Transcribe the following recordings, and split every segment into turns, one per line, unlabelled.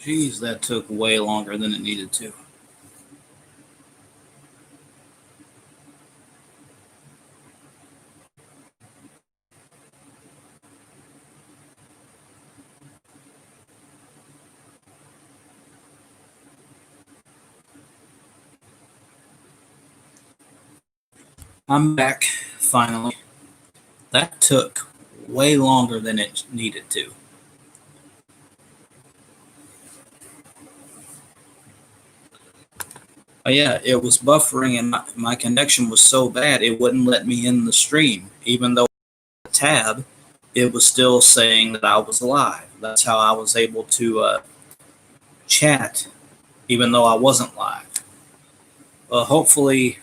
Jeez, that took way longer than it needed to. I'm back, finally. That took way longer than it needed to. Yeah, it was buffering and my connection was so bad it wouldn't let me in the stream. Even though the tab, it was still saying that I was live. That's how I was able to chat, even though I wasn't live. Hopefully,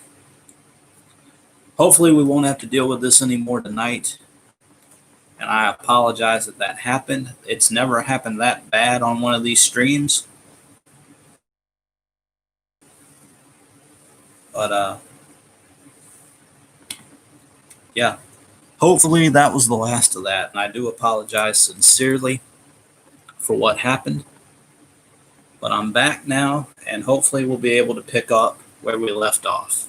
hopefully we won't have to deal with this anymore tonight. And I apologize that that happened. It's never happened that bad on one of these streams. But yeah, hopefully that was the last of that. And I do apologize sincerely for what happened. But I'm back now, and hopefully we'll be able to pick up where we left off.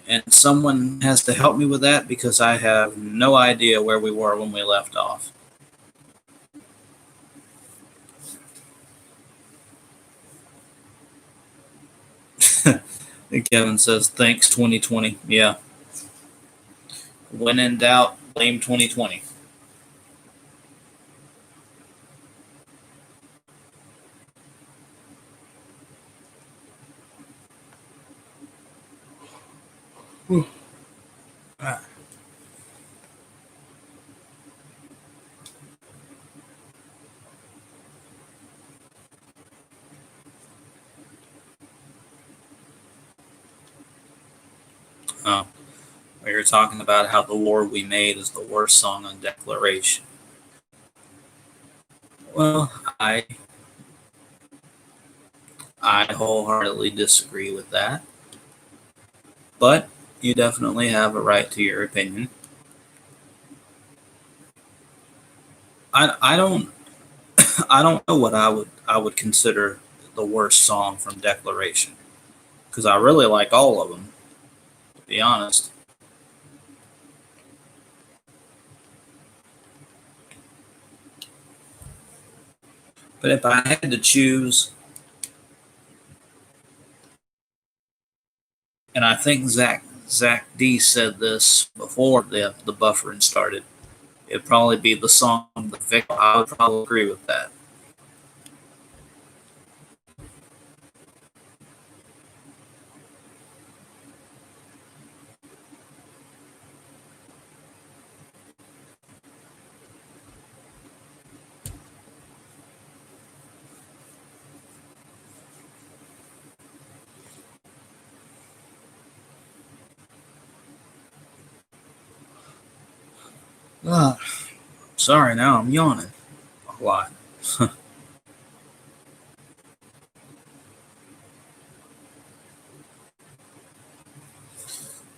And someone has to help me with that because I have no idea where we were when we left off. And Kevin says, thanks, 2020. Yeah. When in doubt, blame 2020. Ah. Oh, we were talking about how the Lord We Made is the worst song on Declaration. Well, I wholeheartedly disagree with that. But you definitely have a right to your opinion. I don't I don't know what I would consider the worst song from Declaration because I really like all of them, to be honest. But if I had to choose, and I think Zach D said this before the buffering started, it'd probably be the song "The Victim." I would probably agree with that. Ah, sorry, now I'm yawning a lot.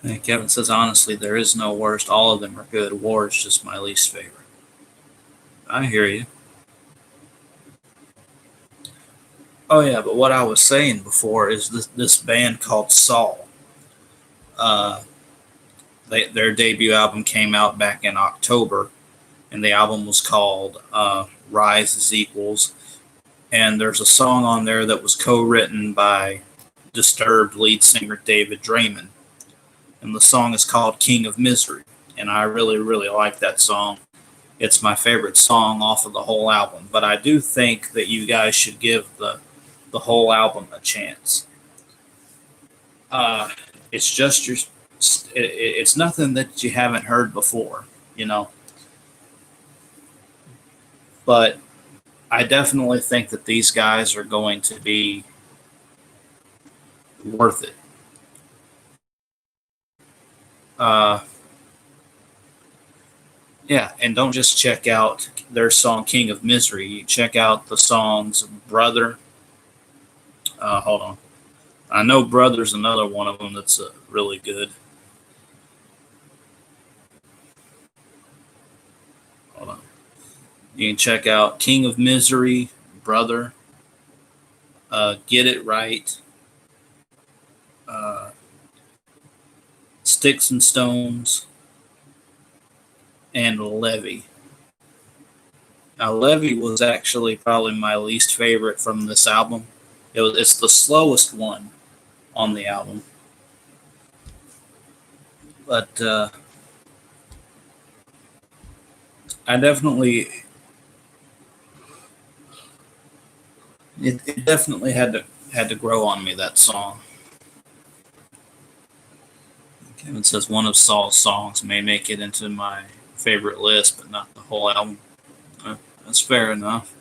And Kevin says, honestly, there is no worst. All of them are good. War is just my least favorite. I hear you. Oh yeah, but what I was saying before is this band called Saul. Uh, their debut album came out back in October, and the album was called Rise as Equals. And there's a song on there that was co-written by Disturbed lead singer David Draymond, and the song is called King of Misery. And I really, really like that song. It's my favorite song off of the whole album. But I do think that you guys should give the whole album a chance. Uh, it's just your, it's nothing that you haven't heard before, you know. But I definitely think that these guys are going to be worth it. Uh, yeah, and don't just check out their song "King of Misery." Check out the songs "Brother." Hold on, I know "Brother's" another one of them that's really good. You can check out King of Misery, Brother, Get It Right, uh, Sticks and Stones, and Levy. Now, Levy was actually probably my least favorite from this album. It's the slowest one on the album, but I definitely it definitely had to grow on me, that song. Kevin says one of Saul's songs may make it into my favorite list, but not the whole album. That's fair enough.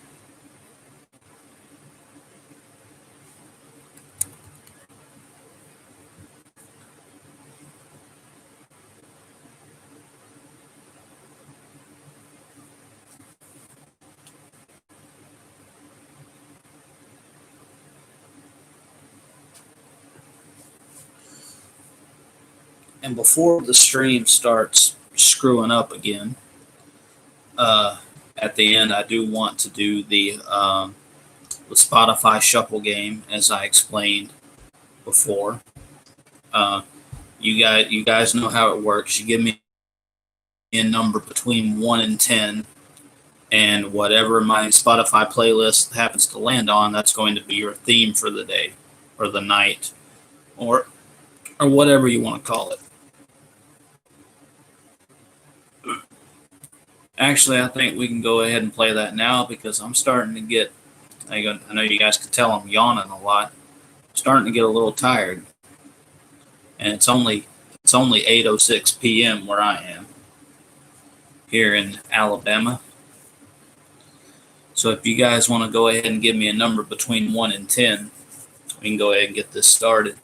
And before the stream starts screwing up again, at the end, I do want to do the Spotify Shuffle game, as I explained before. Uh, you guys know how it works. You give me a number between 1 and 10, and whatever my Spotify playlist happens to land on, that's going to be your theme for the day or the night, or whatever you want to call it. Actually, I think we can go ahead and play that now because I'm starting to get. I know you guys can tell I'm yawning a lot. I'm starting to get a little tired, and it's only 8:06 p.m. where I am here in Alabama. So if you guys want to go ahead and give me a number between 1 and 10, we can go ahead and get this started.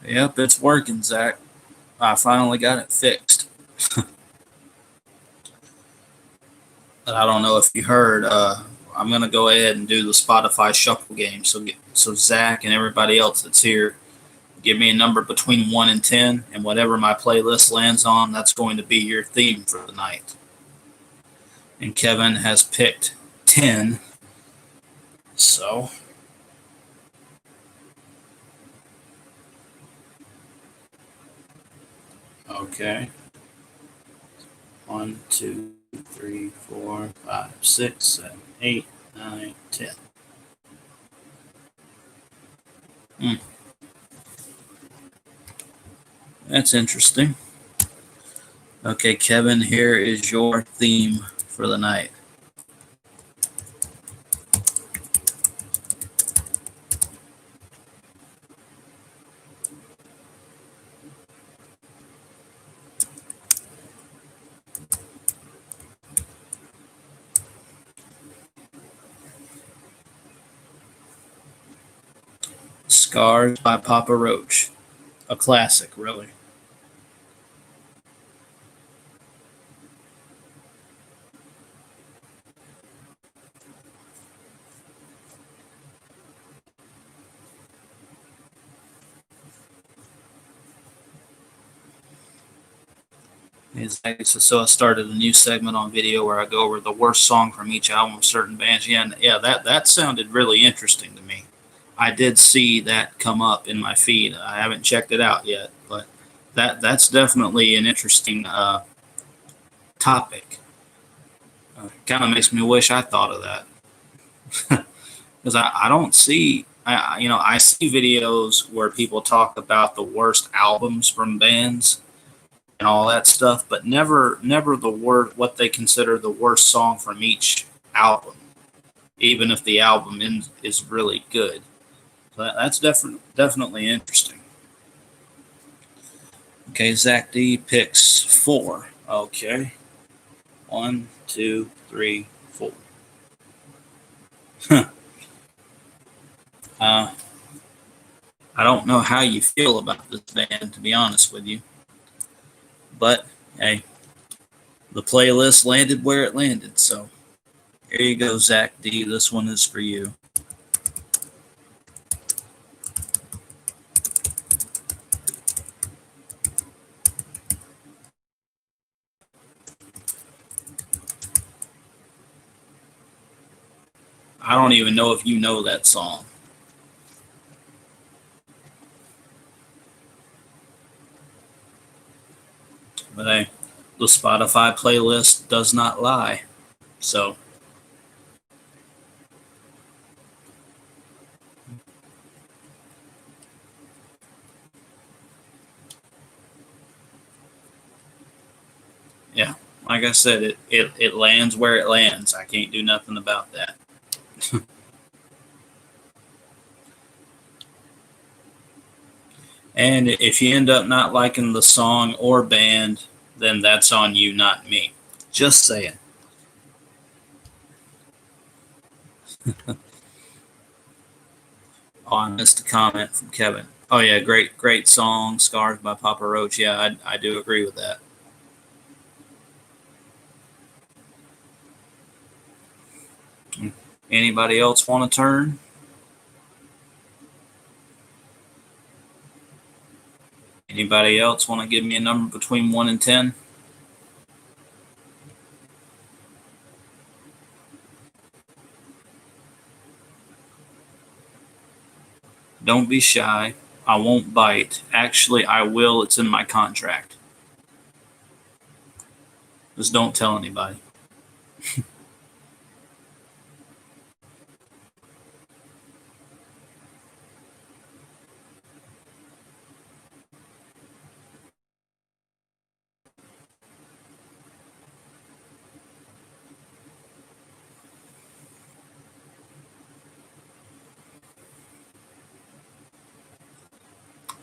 Yep, it's working, Zach. I finally got it fixed. But I don't know if you heard. I'm gonna go ahead and do the Spotify Shuffle game. So Zach and everybody else that's here, give me a number between 1 and 10, and whatever my playlist lands on, that's going to be your theme for the night. And Kevin has picked 10. So okay. 1, 2, 3, 4, 5, 6, 7, 8, 9, 10. That's interesting. Okay, Kevin, here is your theme for the night. Scars by Papa Roach. A classic, really. So I started a new segment on video where I go over the worst song from each album of certain bands. Yeah, that sounded really interesting to me. I did see that come up in my feed. I haven't checked it out yet, but that's definitely an interesting topic. Kind of makes me wish I thought of that because I don't see. I see videos where people talk about the worst albums from bands and all that stuff, but never the what they consider the worst song from each album, even if the album is really good. So that's definitely interesting. Okay, Zach D picks 4. Okay. One, two, three, four. I don't know how you feel about this band, to be honest with you. But, hey, the playlist landed where it landed. So, here you go, Zach D. This one is for you. I don't even know if you know that song. But hey, the Spotify playlist does not lie. So, yeah, like I said, it lands where it lands. I can't do nothing about that. And if you end up not liking the song or band, then that's on you, not me. Just saying. Oh, I missed a comment from Kevin. Oh yeah, great song, "Scars" by Papa Roach. Yeah, I do agree with that. Anybody else want to turn? Anybody else want to give me a number between 1 and 10? Don't be shy. I won't bite. Actually, I will. It's in my contract. Just don't tell anybody.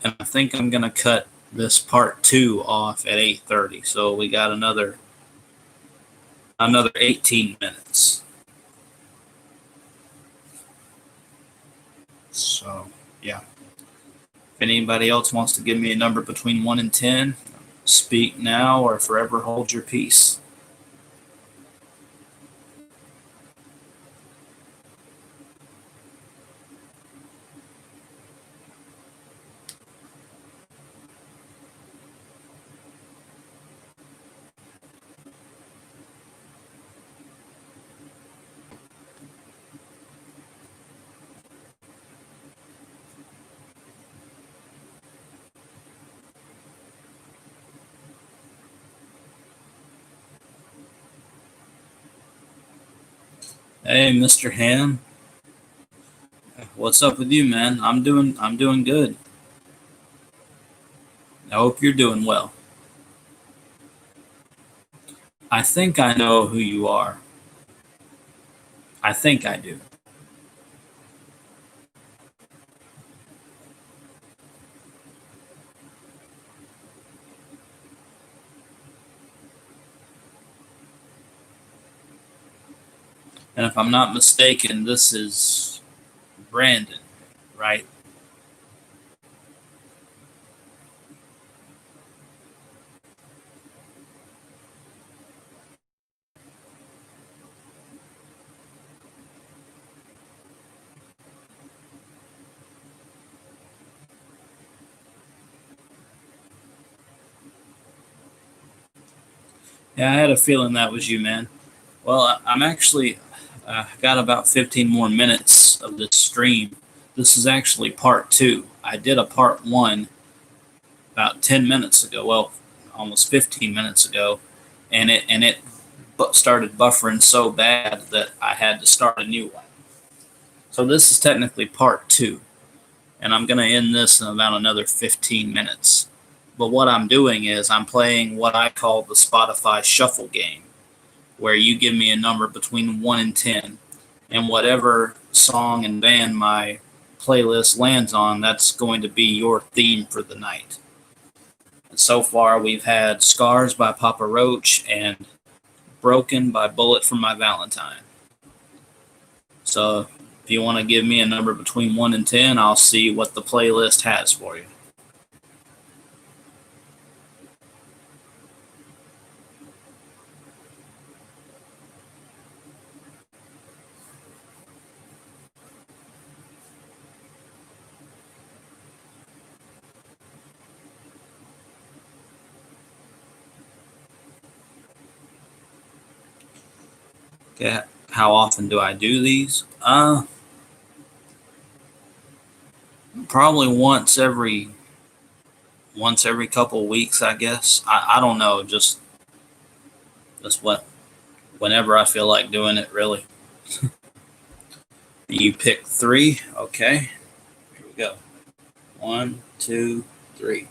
And I think I'm gonna cut this part 2 off at 8:30. So we got another 18 minutes. So yeah. If anybody else wants to give me a number between 1 and 10, speak now or forever hold your peace. Hey, Mr. Ham, what's up with you, man? I'm doing good. I hope you're doing well. I think I know who you are. I think I do. And if I'm not mistaken, this is Brandon, right? Yeah, I had a feeling that was you, man. Well, I'm actually got about 15 more minutes of this stream. This is actually part 2. I did a part 1 about 10 minutes ago. Well, almost 15 minutes ago, and it started buffering so bad that I had to start a new one. So this is technically part 2, and I'm going to end this in about another 15 minutes. But what I'm doing is I'm playing what I call the Spotify shuffle game, where you give me a number between 1 and 10, and whatever song and band my playlist lands on, that's going to be your theme for the night. And so far, we've had "Scars" by Papa Roach and Broken by Bullet for My Valentine. So if you want to give me a number between 1 and 10, I'll see what the playlist has for you. Okay, how often do I do these? Probably once every couple of weeks, I guess. I don't know, just whenever I feel like doing it, really. You pick 3, okay. Here we go. 1, 2, 3.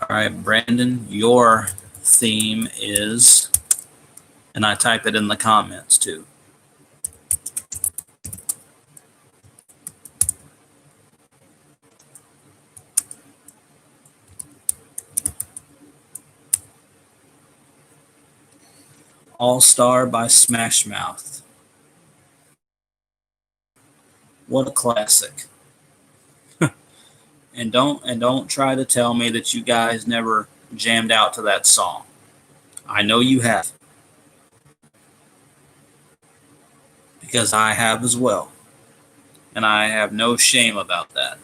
All right, Brandon, your theme is, and I type it in the comments too. All Star by Smash Mouth. What a classic. And don't try to tell me that you guys never jammed out to that song. I know you have, because I have as well. And I have no shame about that.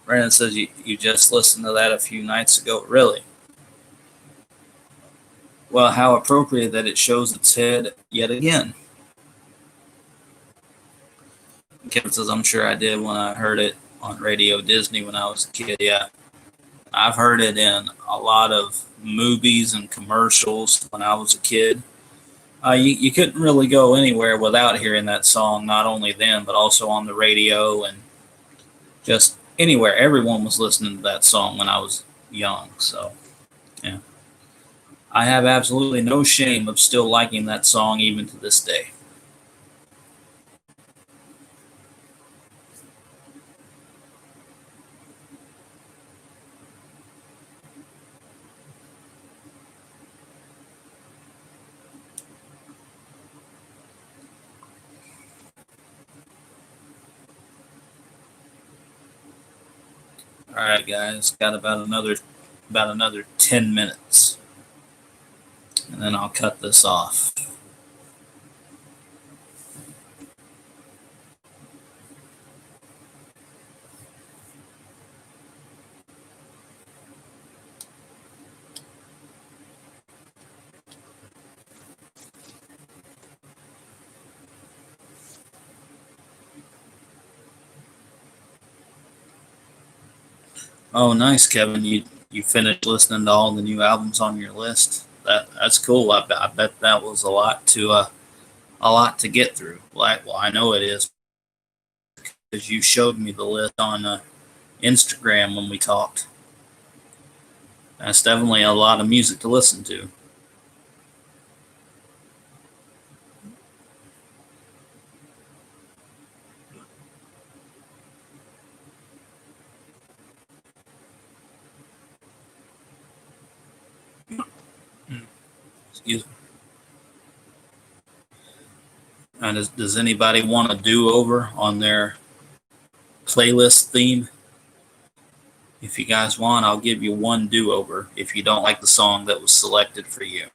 Brandon says you just listened to that a few nights ago. Really? Well, how appropriate that it shows its head yet again. Kevin says, I'm sure I did when I heard it on Radio Disney when I was a kid. Yeah. I've heard it in a lot of movies and commercials when I was a kid. You couldn't really go anywhere without hearing that song, not only then, but also on the radio and just anywhere. Everyone was listening to that song when I was young. So, yeah. I have absolutely no shame of still liking that song even to this day. All right, guys, got about another 10 minutes, and then I'll cut this off. Oh, nice, Kevin. You finished listening to all the new albums on your list. That's cool. I bet that was a lot to get through. Well, I know it is because you showed me the list on Instagram when we talked. That's definitely a lot of music to listen to. Excuse me. Does anybody want a do-over on their playlist theme? If you guys want, I'll give you one do-over if you don't like the song that was selected for you.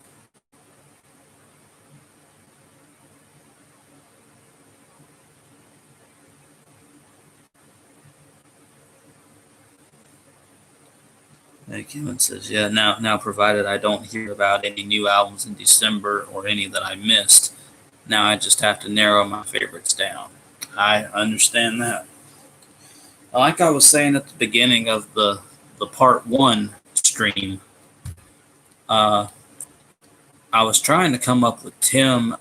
Kevin says, yeah, now provided I don't hear about any new albums in December or any that I missed, now I just have to narrow my favorites down. I understand that. Like I was saying at the beginning of the part 1 stream, uh, I was trying to come up with Tim.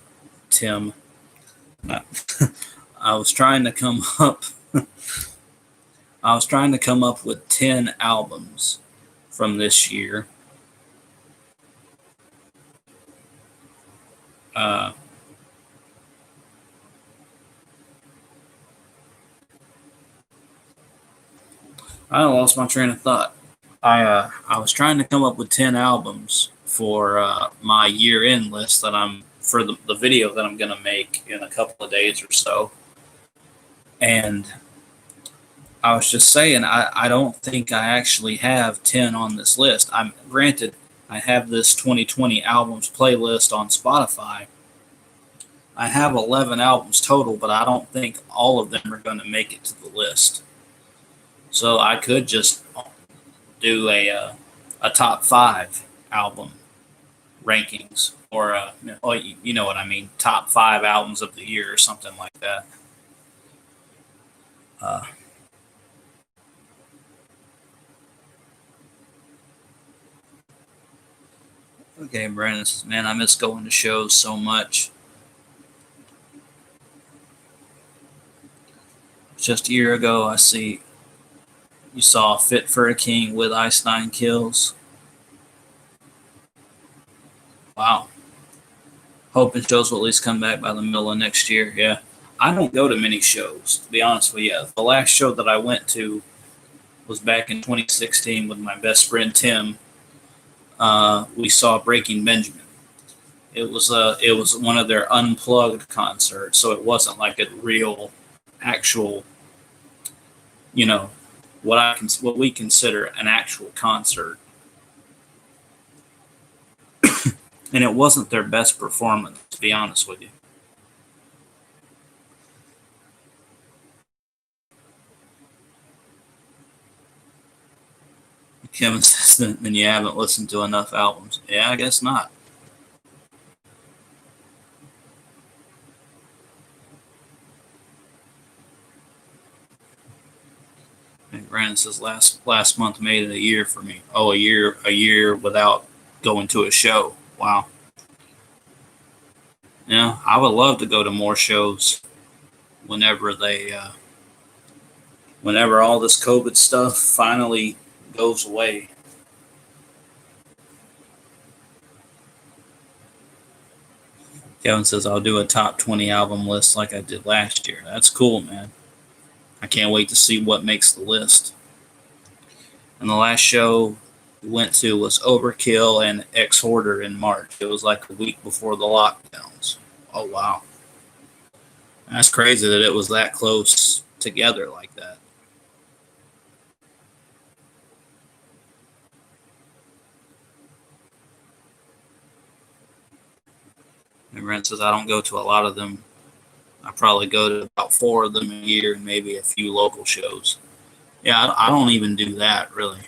Not, I was trying to come up. I was trying to come up with 10 albums from this year. Uh, I lost my train of thought. I was trying to come up with 10 albums for my year end list that I'm for the video that I'm gonna make in a couple of days or so. And I was just saying I don't think I actually have 10 on this list. I'm granted I have this 2020 albums playlist on Spotify. I have 11 albums total, but I don't think all of them are going to make it to the list. So I could just do a top 5 album rankings, or you know what I mean, top 5 albums of the year or something like that. Uh, okay, Brandon says, "Man, I miss going to shows so much." Just a year ago, I see you saw "Fit for a King" with Ice Nine Kills. Wow. Hoping shows will at least come back by the middle of next year. Yeah. I don't go to many shows, to be honest with you. The last show that I went to was back in 2016 with my best friend Tim. We saw Breaking Benjamin. It was one of their unplugged concerts, so it wasn't like a real, actual, you know, what we consider an actual concert, and it wasn't their best performance, to be honest with you. Kevin says, then you haven't listened to enough albums. Yeah, I guess not. And Brandon says last month made it a year for me. Oh, a year without going to a show. Wow. Yeah, I would love to go to more shows whenever whenever all this COVID stuff finally goes away. Kevin says I'll do a top 20 album list like I did last year. That's cool, man. I can't wait to see what makes the list. And the last show we went to was Overkill and Exhorder in March. It was like a week before the lockdowns. Oh wow, that's crazy that it was that close together like that. And Brent says I don't go to a lot of them. I probably go to about 4 of them a year and maybe a few local shows. Yeah, I don't even do that really.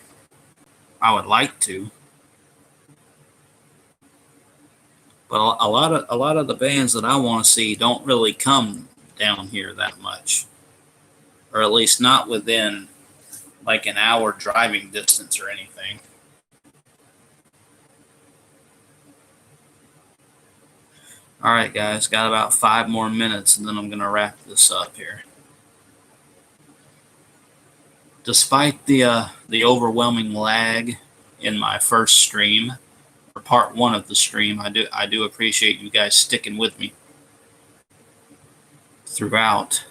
I would like to, but a lot of the bands that I want to see don't really come down here that much, or at least not within like an hour driving distance or anything. All right, guys, got about 5 more minutes, and then I'm gonna wrap this up here. Despite the overwhelming lag in my first stream, or part one of the stream, I do appreciate you guys sticking with me throughout.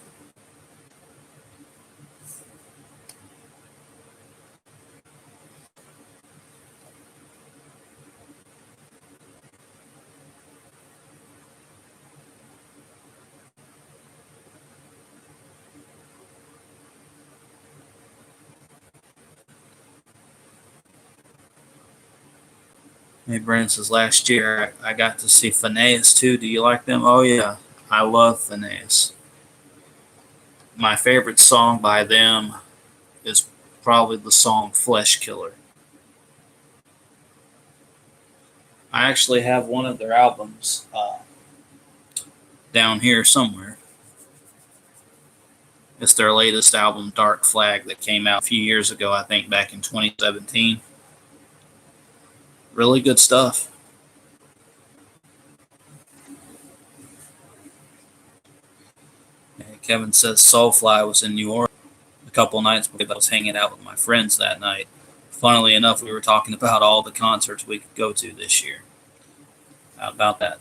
Hey, Brandon says last year I got to see Phineas too. Do you like them? Oh yeah, I love Phineas. My favorite song by them is probably the song Flesh Killer. I actually have one of their albums down here somewhere. It's their latest album, Dark Flag, that came out a few years ago, I think back in 2017. Really good stuff. Kevin says Soulfly was in New Orleans a couple nights before I was hanging out with my friends that night. Funnily enough, we were talking about all the concerts we could go to this year. How about that?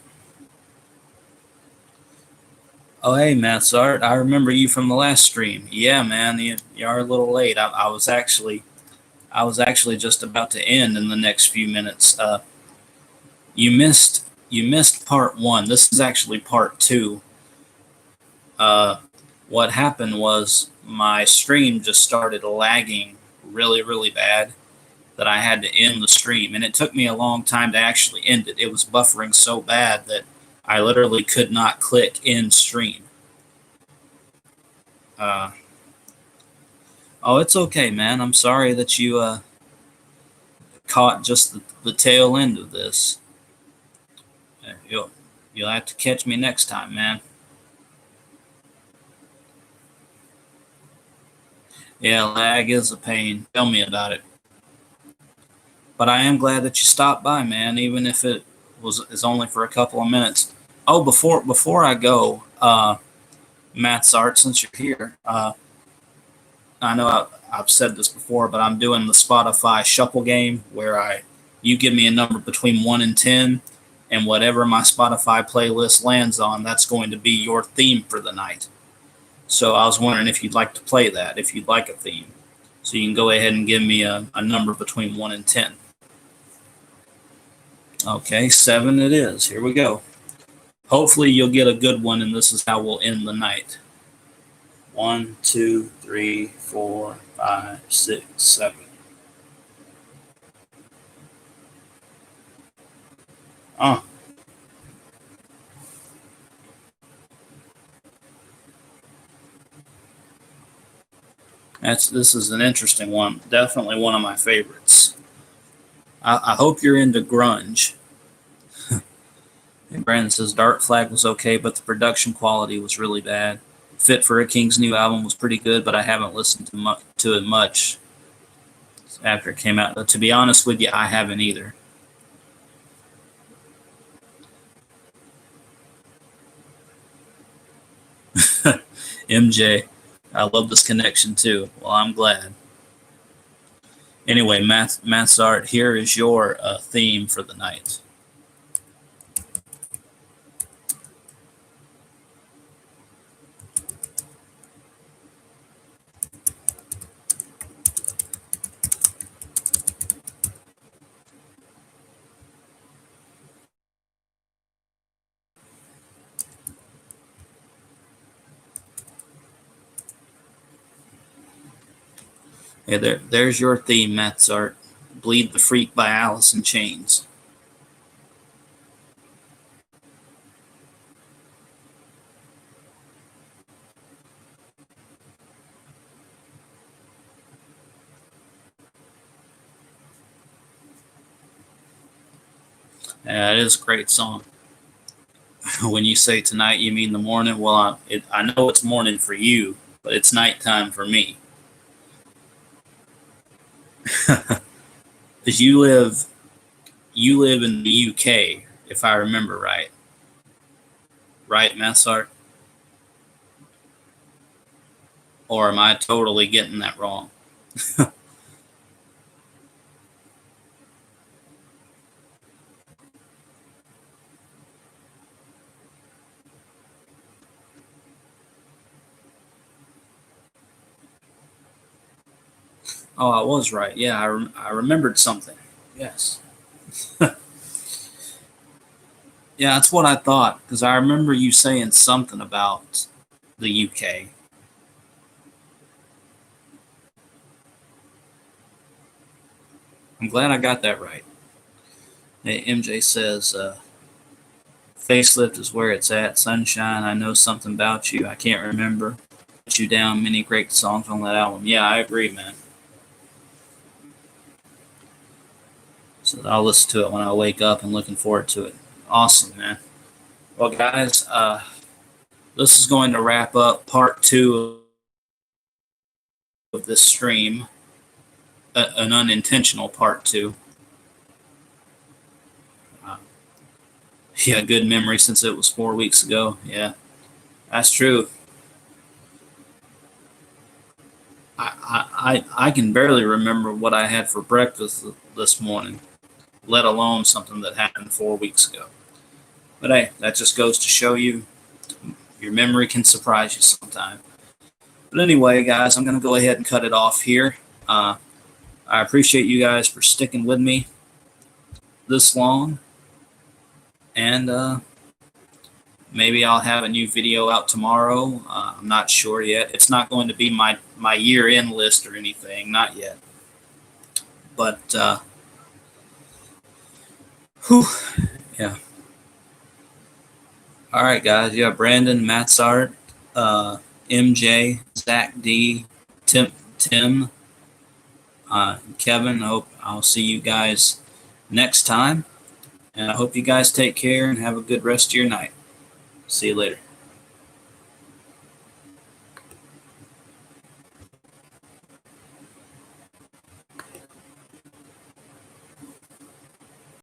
Oh, hey, Matt's Art. I remember you from the last stream. Yeah, man, you are a little late. I was actually just about to end in the next few minutes. You missed part one. This is actually part two. What happened was my stream just started lagging really, really bad that I had to end the stream, and it took me a long time to actually end it. It was buffering so bad that I literally could not click end stream. Uh, oh, it's okay, man. I'm sorry that you caught just the tail end of this. You'll have to catch me next time, man. Yeah, lag is a pain. Tell me about it. But I am glad that you stopped by, man, even if it is only for a couple of minutes. Oh, before I go, Matt's Art, since you're here, I know I've said this before, but I'm doing the Spotify shuffle game where you give me a number between 1 and 10, and whatever my Spotify playlist lands on, that's going to be your theme for the night. So I was wondering if you'd like to play that, if you'd like a theme. So you can go ahead and give me a number between 1 and 10. Okay, 7 it is. Here we go. Hopefully you'll get a good one, and this is how we'll end the night. 1, 2, 3, 4, 5, 6, 7. Oh. This is an interesting one. Definitely one of my favorites. I hope you're into grunge. And Brandon says Dark Flag was okay, but the production quality was really bad. Fit for a King's new album was pretty good, but I haven't listened to it much after it came out. But to be honest with you, I haven't either. MJ, I love this connection too. Well, I'm glad. Anyway, Matt's Art, here is your theme for the night. Yeah, there's your theme, Matt's Art. Bleed the Freak by Alice in Chains. Yeah, it is a great song. When you say tonight, you mean the morning. Well, I know it's morning for you, but it's nighttime for me. Because you live in the UK, if I remember right. Right, Massart? Or am I totally getting that wrong? Oh, I was right. Yeah, I remembered something. Yes. Yeah, that's what I thought, because I remember you saying something about the UK. I'm glad I got that right. Hey, MJ says, Facelift is where it's at. Sunshine, I know something about you. I can't remember. Put you down. Many great songs on that album. Yeah, I agree, man. So I'll listen to it when I wake up and looking forward to it. Awesome, man. Well, guys, this is going to wrap up part two of this stream, an unintentional part two. Yeah, good memory since it was 4 weeks ago. Yeah, that's true. I can barely remember what I had for breakfast this morning, let alone something that happened 4 weeks ago. But hey, that just goes to show you your memory can surprise you sometime. But anyway, guys, I'm going to go ahead and cut it off here. I appreciate you guys for sticking with me this long. And maybe I'll have a new video out tomorrow. I'm not sure yet. It's not going to be my year-end list or anything, not yet. But, whew, yeah. All right, guys. Yeah, Brandon, Matsart, MJ, Zach D, Tim, Kevin. I hope I'll see you guys next time. And I hope you guys take care and have a good rest of your night. See you later.